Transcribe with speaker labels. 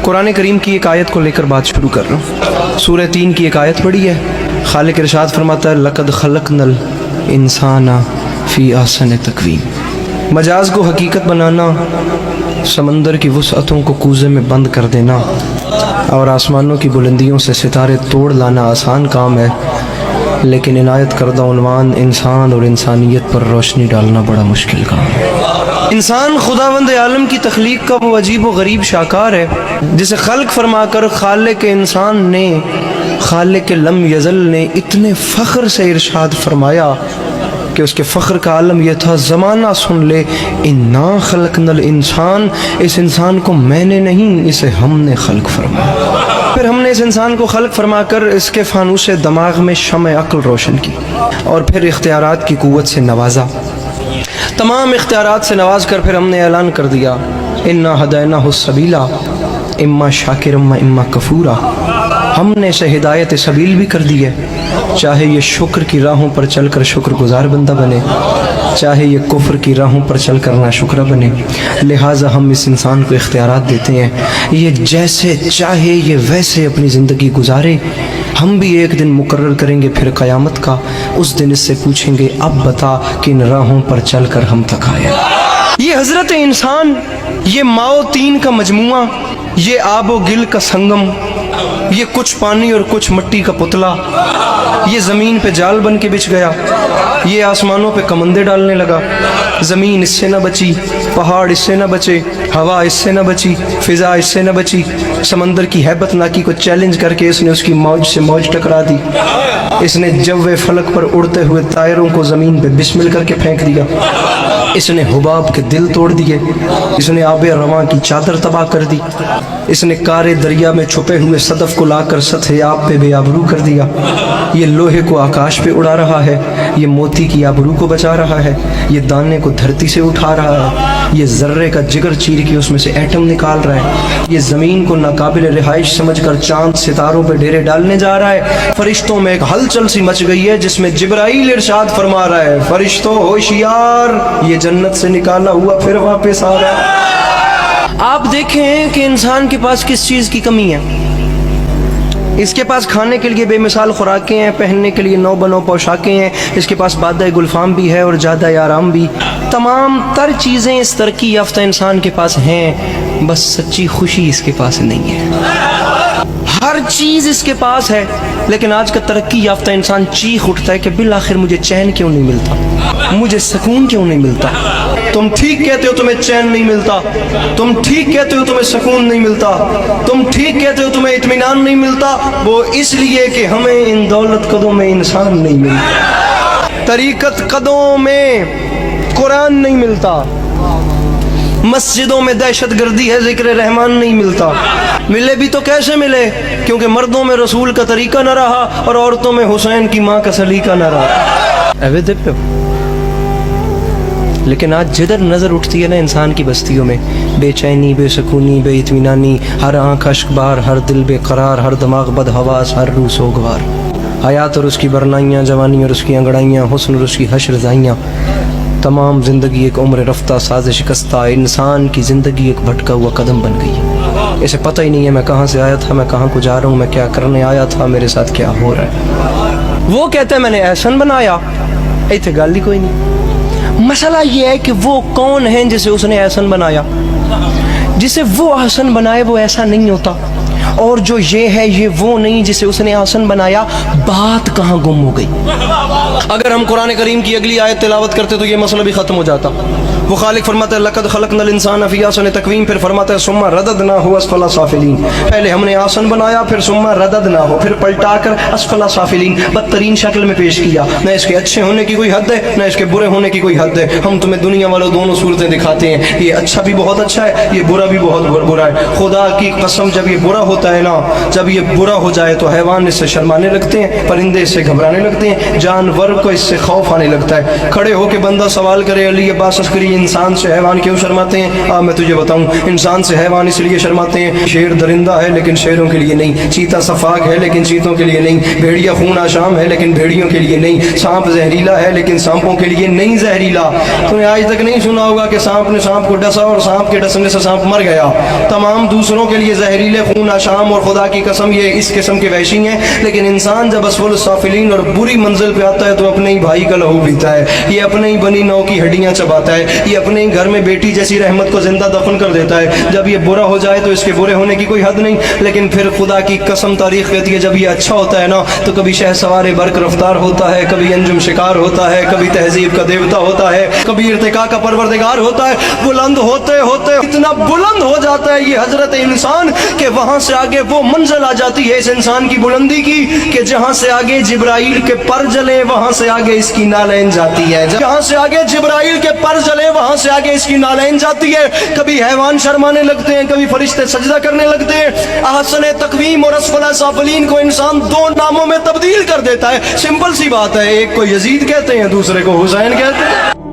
Speaker 1: قرآن کریم کی ایک آیت کو لے کر بات شروع کر رہا ہوں. سورہ 3 کی ایک آیت پڑھی ہے. خالق ارشاد فرماتا ہے لقد خلقنا الانسان فی احسن تقویم. مجاز کو حقیقت بنانا، سمندر کی وسعتوں کو کوزے میں بند کر دینا اور آسمانوں کی بلندیوں سے ستارے توڑ لانا آسان کام ہے، لیکن عنایت کردہ عنوان انسان اور انسانیت پر روشنی ڈالنا بڑا مشکل کام ہے. انسان خداوند عالم کی تخلیق کا وہ عجیب و غریب شاہکار ہے جسے خلق فرما کر خالق انسان نے، خالق لم یزل نے اتنے فخر سے ارشاد فرمایا کہ اس کے فخر کا عالم یہ تھا زمانہ سن لے، انا خلقنا الانسان، اس انسان کو میں نے نہیں، اسے ہم نے خلق فرمایا. پھر ہم نے اس انسان کو خلق فرما کر اس کے فانوس دماغ میں شمع عقل روشن کی اور پھر اختیارات کی قوت سے نوازا. تمام اختیارات سے نواز کر پھر ہم نے اعلان کر دیا انا ہدیناہ السبیل اما شاکرا و اما کفورا. ہم نے اسے ہدایت سبیل بھی کر دی ہے، چاہے یہ شکر کی راہوں پر چل کر شکر گزار بندہ بنے، چاہے یہ کفر کی راہوں پر چل کر ناشکرہ بنے. لہٰذا ہم اس انسان کو اختیارات دیتے ہیں، یہ جیسے چاہے یہ ویسے اپنی زندگی گزارے. ہم بھی ایک دن مقرر کریں گے پھر قیامت کا، اس دن اس سے پوچھیں گے اب بتا کن راہوں پر چل کر ہم تک آئے. یہ حضرت انسان، یہ ماؤ تین کا مجموعہ، یہ آب و گل کا سنگم، یہ کچھ پانی اور کچھ مٹی کا پتلا، یہ زمین پہ جال بن کے بچھ گیا، یہ آسمانوں پہ کمندے ڈالنے لگا. زمین اس سے نہ بچی، پہاڑ اس سے نہ بچے، ہوا اس سے نہ بچی، فضا اس سے نہ بچی. سمندر کی ہیبت ناکی کو چیلنج کر کے اس نے اس کی موج سے موج ٹکرا دی. اس نے جو فلک پر اڑتے ہوئے طائروں کو زمین پہ بسمل کر کے پھینک دیا. اس نے حباب کے دل توڑ دیے. اس نے آب رواں کی چادر تباہ کر دی. اس نے کارے دریا میں چھپے ہوئے صدف کو لا کر سطح آب پہ بے آبرو کر دیا. یہ لوہے کو آکاش پہ اڑا رہا ہے، یہ موتی کی آبرو کو بچا رہا ہے، یہ دانے کو دھرتی سے اٹھا رہا ہے، یہ ذرے کا جگر چیر کے اس میں سے ایٹم نکال رہا ہے، یہ زمین کو ناقابل رہائش سمجھ کر چاند ستاروں پہ ڈیرے ڈالنے جا رہا ہے. فرشتوں میں ایک ہلچل سی مچ گئی ہے جس میں جبرائیل ارشاد فرما رہا ہے فرشتوں ہوشیار، یہ جنت سے نکالا ہوا پھر واپس آ رہا ہے. آپ دیکھیں کہ انسان کے پاس کس چیز کی کمی ہے. اس کے پاس کھانے کے لیے بے مثال خوراکیں ہیں، پہننے کے لیے نو بنو پوشاکیں ہیں، اس کے پاس بادہ گلفام بھی ہے اور جادہ آرام بھی. تمام تر چیزیں اس ترقی یافتہ انسان کے پاس ہیں، بس سچی خوشی اس کے پاس نہیں ہے. ہر چیز اس کے پاس ہے، لیکن آج کا ترقی یافتہ انسان چیخ اٹھتا ہے کہ بالآخر مجھے چین کیوں نہیں ملتا، مجھے سکون کیوں نہیں ملتا. تم ٹھیک کہتے ہو تمہیں چین نہیں ملتا، تم ٹھیک کہتے ہو تمہیں سکون نہیں ملتا، تم ٹھیک کہتے ہو تمہیں اطمینان نہیں ملتا. وہ اس لیے کہ ہمیں ان دولت قدوں میں انسان نہیں ملتا، طریقت قدوں میں قرآن نہیں ملتا، مسجدوں میں دہشت گردی ہے، ذکر رحمان نہیں ملتا. ملے بھی تو کیسے ملے؟ کیونکہ مردوں میں رسول کا طریقہ نہ رہا اور عورتوں میں حسین کی ماں کا سلیقہ نہ رہا. لیکن آج جدھر نظر اٹھتی ہے نا انسان کی بستیوں میں، بے چینی، بے سکونی، بے اطمینانی، ہر آنکھ اشک بار، ہر دل بے قرار، ہر دماغ بد حواس، ہر روح سوگوار. حیات اور اس کی برنائیاں، جوانی اور اس کی انگڑائیاں، حسن اور اس کی حشر زائیاں، تمام زندگی ایک عمر رفتہ ساز شکستہ. انسان کی زندگی ایک بھٹکا ہوا قدم بن گئی. اسے پتہ ہی نہیں ہے میں کہاں سے آیا تھا، میں کہاں کو جا رہا ہوں، میں کیا کرنے آیا تھا، میرے ساتھ کیا ہو رہا ہے. وہ کہتا ہے میں نے احسن بنایا، ایتھے گل ہی کوئی نہیں. مسئلہ یہ ہے کہ وہ کون ہیں جسے اس نے احسن بنایا؟ جسے وہ احسن بنائے وہ ایسا نہیں ہوتا، اور جو یہ ہے یہ وہ نہیں جسے اس نے احسن بنایا. بات کہاں گم ہو گئی؟ اگر ہم قرآن کریم کی اگلی آیت تلاوت کرتے تو یہ مسئلہ بھی ختم ہو جاتا. وہ خالق فرماتا ہے لقد خلقنا الانسان فی احسن تقویم، پھر فرماتا ہے ثم رددناہ اسفل سافلین. پہلے ہم نے احسن بنایا، پھر ثم رددناہ، پھر پلٹا کر اسفل سافلین، بدترین شکل میں پیش کیا. نہ اس کے اچھے ہونے کی کوئی حد ہے، نہ اس کے برے ہونے کی کوئی حد ہے. ہم تمہیں دنیا والوں دونوں صورتیں دکھاتے ہیں، یہ اچھا بھی بہت اچھا ہے، یہ برا بھی بہت برا ہے. خدا کی قسم جب یہ برا ہوتا ہے نا، جب یہ برا ہو جائے تو حیوان اس سے شرمانے لگتے ہیں، پرندے اس سے گھبرانے لگتے ہیں، جانور کو اس سے خوف آنے لگتا ہے. کھڑے ہو کے بندہ سوال کرے علی عباس عسکری انسان سے حیوان کیوں شرماتے ہیں؟ میں تجھے بتاؤں، انسان سے حیوان اس لیے شرماتے ہیں، شیر درندہ ہے لیکن شیروں کے لیے نہیں، چیتا صفاق ہے لیکن چیتوں کے لیے نہیں، بھیڑیا خون آشام ہے لیکن بھیڑیوں کے لیے نہیں، سانپ زہریلا ہے لیکن سانپوں کے لیے نہیں زہریلا۔ تو نے آج تک نہیں سنا ہوگا کہ سانپ نے سانپ کو ڈسا اور سانپ کے ڈسنے سے سانپ مر گیا۔ تمام دوسروں کے لیے زہریلے، خون آشام، اور خدا کی قسم یہ اس قسم کے وحشی ہیں، لیکن انسان جب اسفل السافلین اور بری منزل پہ آتا ہے تو اپنے ہی بھائی کا لہو پیتا ہے، یہ اپنے ہی بنی نو کی ہڈیاں چباتا ہے، یہ اپنے ہی گھر میں بیٹی جیسی رحمت کو زندہ دفن کر دیتا ہے۔ جب یہ برا ہو جائے تو اس کے برے ہونے کی کوئی حد نہیں، لیکن پھر خدا کی قسم تاریخ کہتی ہے جب یہ اچھا ہوتا ہے نا تو کبھی شہ سوار برق رفتار ہوتا ہے، کبھی انجم شکار ہوتا ہے، کبھی تہذیب کا دیوتا ہوتا ہے، کبھی ارتقاء کا پروردگار ہوتا ہے۔ بلند ہوتے ہوتے اتنا بلند ہو جاتا ہے یہ حضرت انسان کہ وہاں سے آگے وہ منزل آ جاتی ہے اس انسان کی بلندی کی کہ جہاں سے آگے جبرائیل کے پر جلے وہاں سے آگے اس کی نالین جاتی ہے، جہاں سے آگے جبرائیل کے پر جلے وہاں سے آگے اس کی نالین جاتی ہے۔ کبھی حیوان شرمانے لگتے ہیں، کبھی فرشتے سجدہ کرنے لگتے ہیں۔ احسن تقویم اور اسفل سافلین کو انسان دو ناموں میں تبدیل کر دیتا ہے، سمپل سی بات ہے، ایک کو یزید کہتے ہیں دوسرے کو حسین کہتے ہیں۔